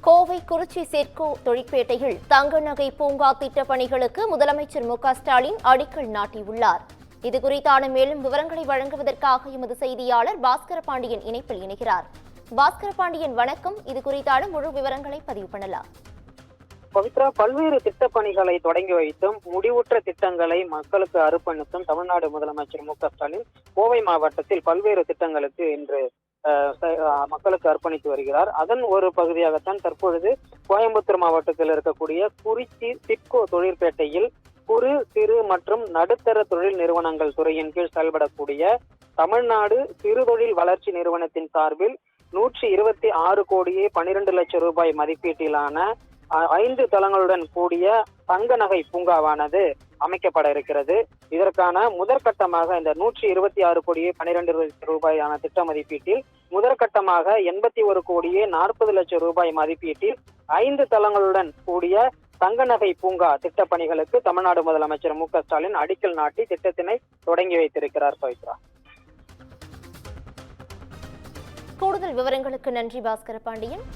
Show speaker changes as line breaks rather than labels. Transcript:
கோவை குறிச்சி சிட்கோ தொழிற்பேட்டையில் தங்க நகை பூங்கா திட்ட பணிகளுக்கு முதலமைச்சர் மு.க.ஸ்டாலின் அடிக்கல் நாட்டியுள்ளார். இதுகுறித்தான மேலும் விவரங்களை வழங்குவதற்காக எமது செய்தியாளர் பாஸ்கர பாண்டியன் இணைப்பில் இணைகிறார். பாஸ்கர பாண்டியன், வணக்கம். இதுகுறித்தான முழு விவரங்களை பதிவு பண்ணலாம்.
பவித்ரா, பல்வேறு திட்டப் பணிகளை தொடங்கி வைத்தும் முடிவுற்ற திட்டங்களை மக்களுக்கு அர்ப்பணித்தும் தமிழ்நாடு முதலமைச்சர் மு.க.ஸ்டாலின் கோவை மாவட்டத்தில் பல்வேறு திட்டங்களுக்கு இன்று மக்களுக்கு அர்ப்பணித்து வருகிறார். அதன் ஒரு பகுதியாகத்தான் தற்பொழுது கோயம்புத்தூர் மாவட்டத்தில் இருக்கக்கூடிய குறிச்சி சிட்கோ தொழிற்பேட்டையில் குறு சிறு மற்றும் நடுத்தர தொழில் நிறுவனங்கள் துறையின் கீழ் செயல்படக்கூடிய தமிழ்நாடு சிறுதொழில் வளர்ச்சி நிறுவனத்தின் சார்பில் 126 கோடியே 12 லட்சம் ரூபாய் மதிப்பீட்டிலான 5 தளங்களுடன் கூடிய தங்க நகை பூங்காவானது அமைக்கப்பட இருக்கிறது. இதற்கான முதற்கட்டமாக இந்த 126 கோடியே 12 லட்சம் ரூபாயான திட்ட மதிப்பீட்டில் முதற்கட்டமாக 81 கோடியே 40 லட்சம் ரூபாய் மதிப்பீட்டில் 5 தளங்களுடன் கூடிய தங்க நகை பூங்கா திட்ட பணிகளுக்கு தமிழ்நாடு முதலமைச்சர் மு.க.ஸ்டாலின் அடிக்கல் நாட்டி திட்டத்தினை தொடங்கி வைத்திருக்கிறார். பவித்ரா,
கூடுதல் விவரங்களுக்கு நன்றி பாஸ்கர பாண்டியன்.